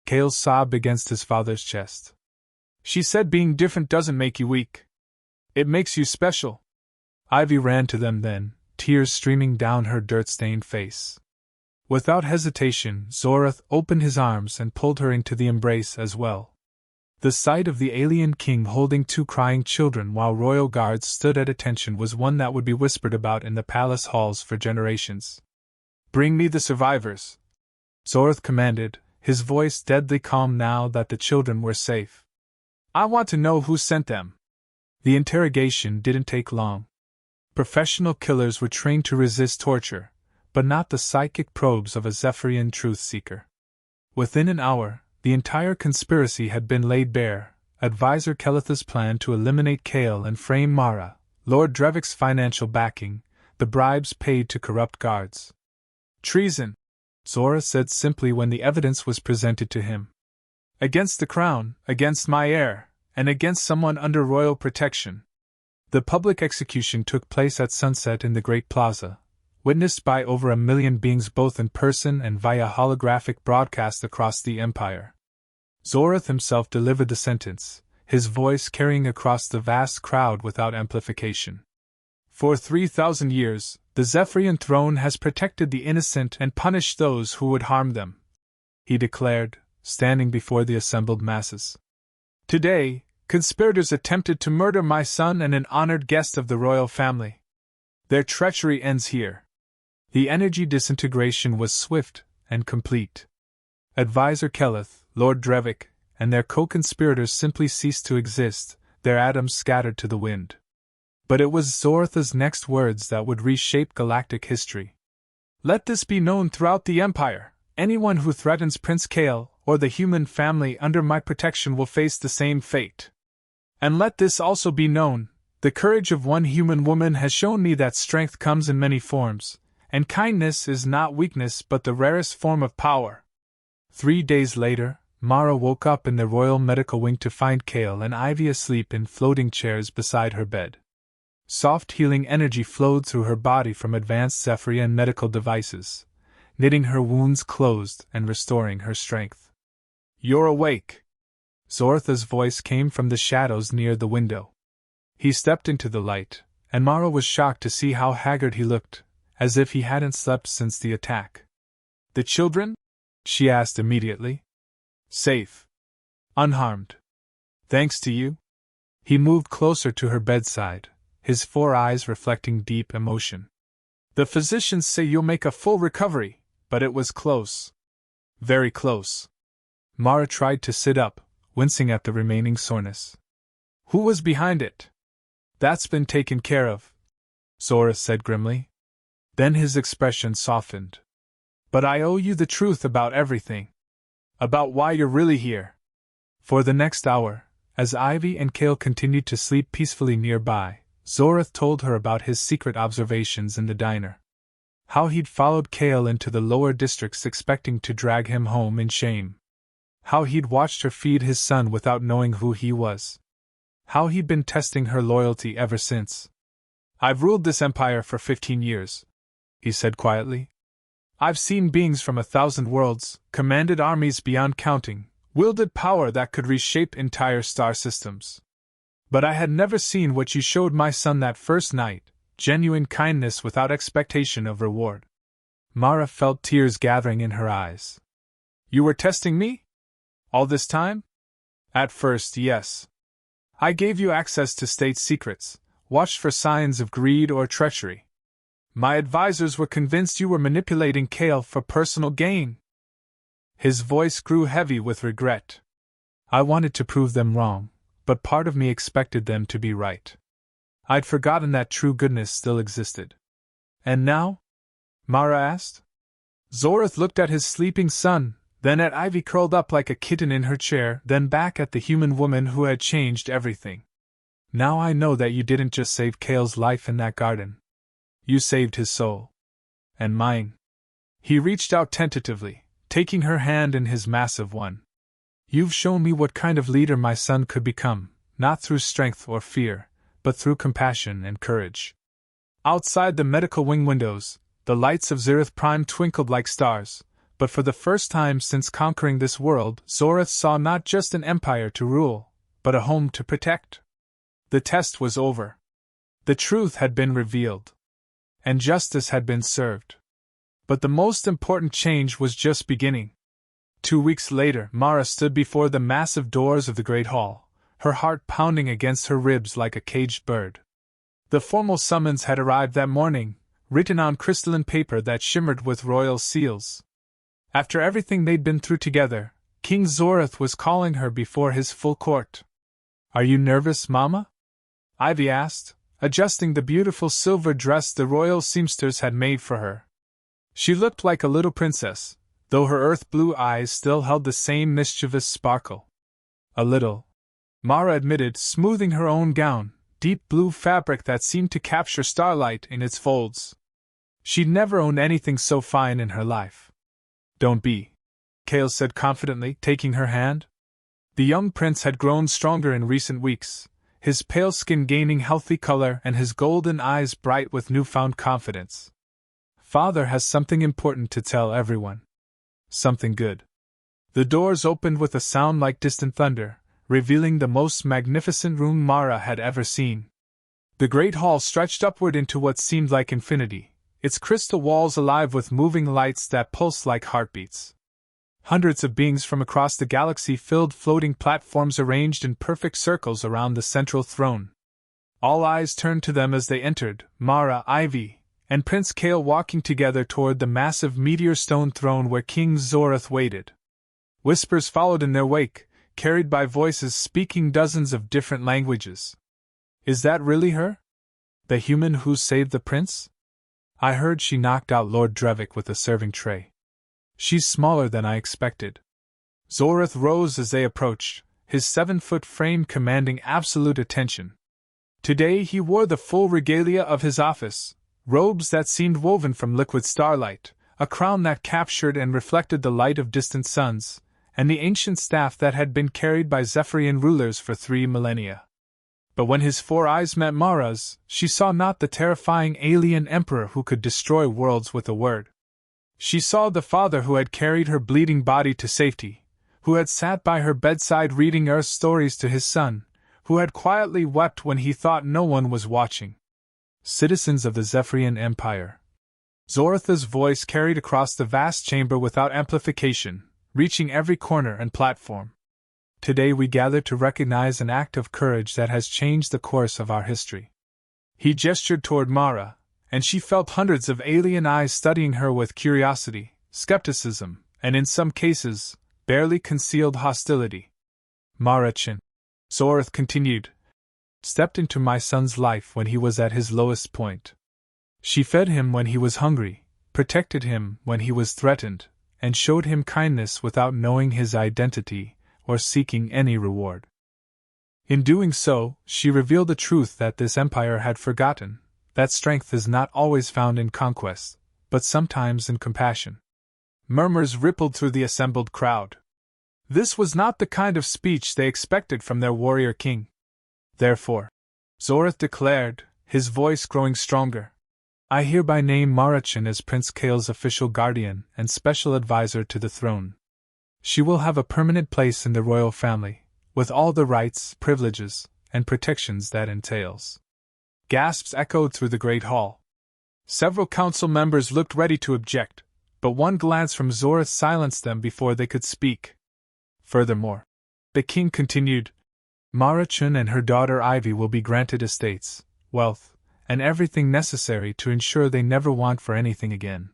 Kale sobbed against his father's chest. "She said being different doesn't make you weak. It makes you special." Ivy ran to them then, tears streaming down her dirt-stained face. Without hesitation, Zorath opened his arms and pulled her into the embrace as well. The sight of the alien king holding 2 crying children while royal guards stood at attention was one that would be whispered about in the palace halls for generations. "Bring me the survivors," Zorath commanded, his voice deadly calm now that the children were safe. "I want to know who sent them." The interrogation didn't take long. Professional killers were trained to resist torture, but not the psychic probes of a Zephyrian truth-seeker. Within an hour, the entire conspiracy had been laid bare. Advisor Kelith's plan to eliminate Kale and frame Mara, Lord Drevik's financial backing, the bribes paid to corrupt guards. "Treason," Zora said simply when the evidence was presented to him. "Against the crown, against my heir, and against someone under royal protection." The public execution took place at sunset in the Great Plaza, witnessed by over 1 million beings both in person and via holographic broadcast across the empire. Zorath himself delivered the sentence, his voice carrying across the vast crowd without amplification. "For 3,000 years, the Zephyrian throne has protected the innocent and punished those who would harm them," he declared, standing before the assembled masses. "Today, conspirators attempted to murder my son and an honored guest of the royal family. Their treachery ends here." The energy disintegration was swift and complete. Advisor Kelith, Lord Drevik, and their co-conspirators simply ceased to exist, their atoms scattered to the wind. But it was Zorath's next words that would reshape galactic history. "Let this be known throughout the Empire. Anyone who threatens Prince Kale or the human family under my protection will face the same fate. And let this also be known, the courage of one human woman has shown me that strength comes in many forms, and kindness is not weakness but the rarest form of power." 3 days later, Mara woke up in the Royal Medical Wing to find Kale and Ivy asleep in floating chairs beside her bed. Soft healing energy flowed through her body from advanced Zephyrian medical devices, knitting her wounds closed and restoring her strength. "You're awake!" Zoratha's voice came from the shadows near the window. He stepped into the light, and Mara was shocked to see how haggard he looked, as if he hadn't slept since the attack. "The children?" she asked immediately. "Safe. Unharmed. Thanks to you." He moved closer to her bedside, his 4 eyes reflecting deep emotion. "The physicians say you'll make a full recovery, but it was close. Very close." Mara tried to sit up, wincing at the remaining soreness. "Who was behind it?" "That's been taken care of," Zorath said grimly. Then his expression softened. "But I owe you the truth about everything. About why you're really here." For the next hour, as Ivy and Kale continued to sleep peacefully nearby, Zorath told her about his secret observations in the diner. How he'd followed Kale into the lower districts expecting to drag him home in shame. How he'd watched her feed his son without knowing who he was. How he'd been testing her loyalty ever since. "I've ruled this empire for 15 years, he said quietly. "I've seen beings from 1,000 worlds, commanded armies beyond counting, wielded power that could reshape entire star systems. But I had never seen what you showed my son that first night, genuine kindness without expectation of reward." Mara felt tears gathering in her eyes. "You were testing me? All this time?" "At first, yes. I gave you access to state secrets, watched for signs of greed or treachery. My advisors were convinced you were manipulating Kale for personal gain." His voice grew heavy with regret. "I wanted to prove them wrong, but part of me expected them to be right. I'd forgotten that true goodness still existed." "And now?" Mara asked. Zorath looked at his sleeping son, then at Ivy curled up like a kitten in her chair, then back at the human woman who had changed everything. "Now I know that you didn't just save Kale's life in that garden. You saved his soul. And mine." He reached out tentatively, taking her hand in his massive one. "You've shown me what kind of leader my son could become, not through strength or fear, but through compassion and courage." Outside the medical wing windows, the lights of Zerith Prime twinkled like stars, but for the first time since conquering this world, Zorath saw not just an empire to rule, but a home to protect. The test was over. The truth had been revealed. And justice had been served. But the most important change was just beginning. 2 weeks later, Mara stood before the massive doors of the Great Hall, her heart pounding against her ribs like a caged bird. The formal summons had arrived that morning, written on crystalline paper that shimmered with royal seals. After everything they'd been through together, King Zorath was calling her before his full court. "Are you nervous, Mama?" Ivy asked, adjusting the beautiful silver dress the royal seamsters had made for her. She looked like a little princess, though her earth-blue eyes still held the same mischievous sparkle. "A little," Mara admitted, smoothing her own gown, deep blue fabric that seemed to capture starlight in its folds. She'd never owned anything so fine in her life. "Don't be," Kale said confidently, taking her hand. The young prince had grown stronger in recent weeks, his pale skin gaining healthy color and his golden eyes bright with newfound confidence. "Father has something important to tell everyone. Something good." The doors opened with a sound like distant thunder, revealing the most magnificent room Mara had ever seen. The great hall stretched upward into what seemed like infinity, its crystal walls alive with moving lights that pulsed like heartbeats. Hundreds of beings from across the galaxy filled floating platforms arranged in perfect circles around the central throne. All eyes turned to them as they entered, Mara, Ivy, and Prince Kale walking together toward the massive meteor stone throne where King Zorath waited. Whispers followed in their wake, carried by voices speaking dozens of different languages. "Is that really her? The human who saved the prince? I heard she knocked out Lord Drevik with a serving tray. She's smaller than I expected." Zorath rose as they approached, his 7-foot frame commanding absolute attention. Today he wore the full regalia of his office, robes that seemed woven from liquid starlight, a crown that captured and reflected the light of distant suns, and the ancient staff that had been carried by Zephyrian rulers for 3 millennia. But when his 4 eyes met Mara's, she saw not the terrifying alien emperor who could destroy worlds with a word. She saw the father who had carried her bleeding body to safety, who had sat by her bedside reading Earth stories to his son, who had quietly wept when he thought no one was watching. Citizens of the Zephyrian Empire. Zoratha's voice carried across the vast chamber without amplification, reaching every corner and platform. Today we gather to recognize an act of courage that has changed the course of our history. He gestured toward Mara, and she felt hundreds of alien eyes studying her with curiosity, skepticism, and in some cases, barely concealed hostility. Mara Chin, Zorath continued, stepped into my son's life when he was at his lowest point. She fed him when he was hungry, protected him when he was threatened, and showed him kindness without knowing his identity or seeking any reward. In doing so, she revealed the truth that this empire had forgotten, that strength is not always found in conquest, but sometimes in compassion. Murmurs rippled through the assembled crowd. This was not the kind of speech they expected from their warrior king. Therefore, Zorath declared, his voice growing stronger, I hereby name Marachin as Prince Kale's official guardian and special advisor to the throne. She will have a permanent place in the royal family, with all the rights, privileges, and protections that entails. Gasps echoed through the great hall. Several council members looked ready to object, but one glance from Zorath silenced them before they could speak. Furthermore, the king continued, Marachin and her daughter Ivy will be granted estates, wealth, and everything necessary to ensure they never want for anything again.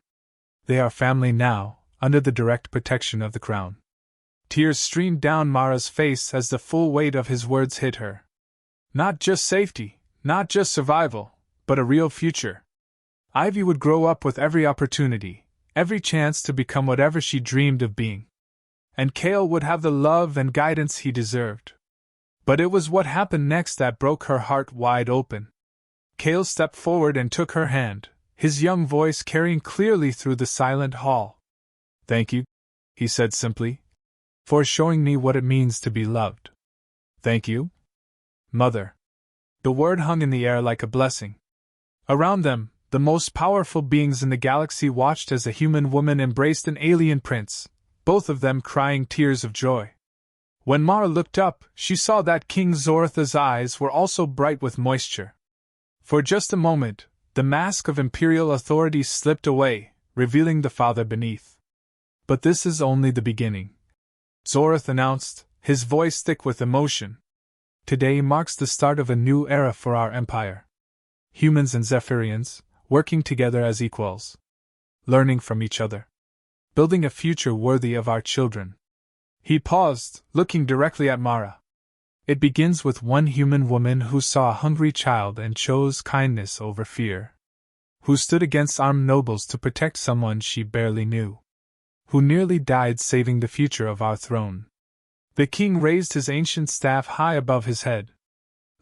They are family now, under the direct protection of the crown. Tears streamed down Mara's face as the full weight of his words hit her. Not just safety, not just survival, but a real future. Ivy would grow up with every opportunity, every chance to become whatever she dreamed of being. And Kale would have the love and guidance he deserved. But it was what happened next that broke her heart wide open. Kale stepped forward and took her hand, his young voice carrying clearly through the silent hall. Thank you, he said simply, for showing me what it means to be loved. Thank you, Mother. The word hung in the air like a blessing. Around them, the most powerful beings in the galaxy watched as a human woman embraced an alien prince, both of them crying tears of joy. When Mara looked up, she saw that King Zoratha's eyes were also bright with moisture. For just a moment, the mask of imperial authority slipped away, revealing the father beneath. But this is only the beginning, Zorath announced, his voice thick with emotion. Today marks the start of a new era for our empire. Humans and Zephyrians, working together as equals. Learning from each other. Building a future worthy of our children. He paused, looking directly at Mara. It begins with one human woman who saw a hungry child and chose kindness over fear. Who stood against armed nobles to protect someone she barely knew. Who nearly died saving the future of our throne. The king raised his ancient staff high above his head.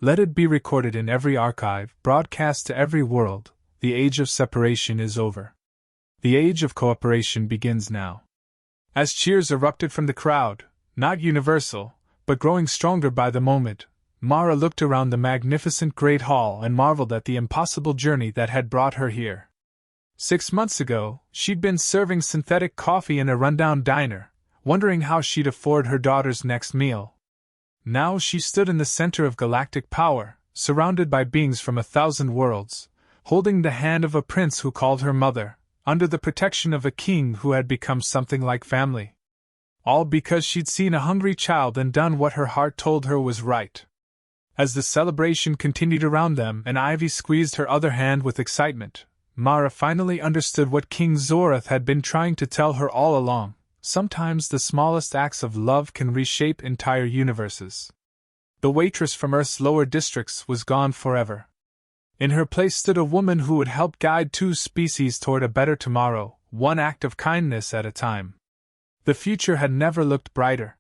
Let it be recorded in every archive, broadcast to every world, the age of separation is over. The age of cooperation begins now. As cheers erupted from the crowd, not universal, but growing stronger by the moment, Mara looked around the magnificent great hall and marveled at the impossible journey that had brought her here. 6 months ago, she'd been serving synthetic coffee in a rundown diner, wondering how she'd afford her daughter's next meal. Now she stood in the center of galactic power, surrounded by beings from 1,000 worlds, holding the hand of a prince who called her mother, under the protection of a king who had become something like family. All because she'd seen a hungry child and done what her heart told her was right. As the celebration continued around them and Ivy squeezed her other hand with excitement, Mara finally understood what King Zorath had been trying to tell her all along. Sometimes the smallest acts of love can reshape entire universes. The waitress from Earth's lower districts was gone forever. In her place stood a woman who would help guide 2 species toward a better tomorrow, one act of kindness at a time. The future had never looked brighter.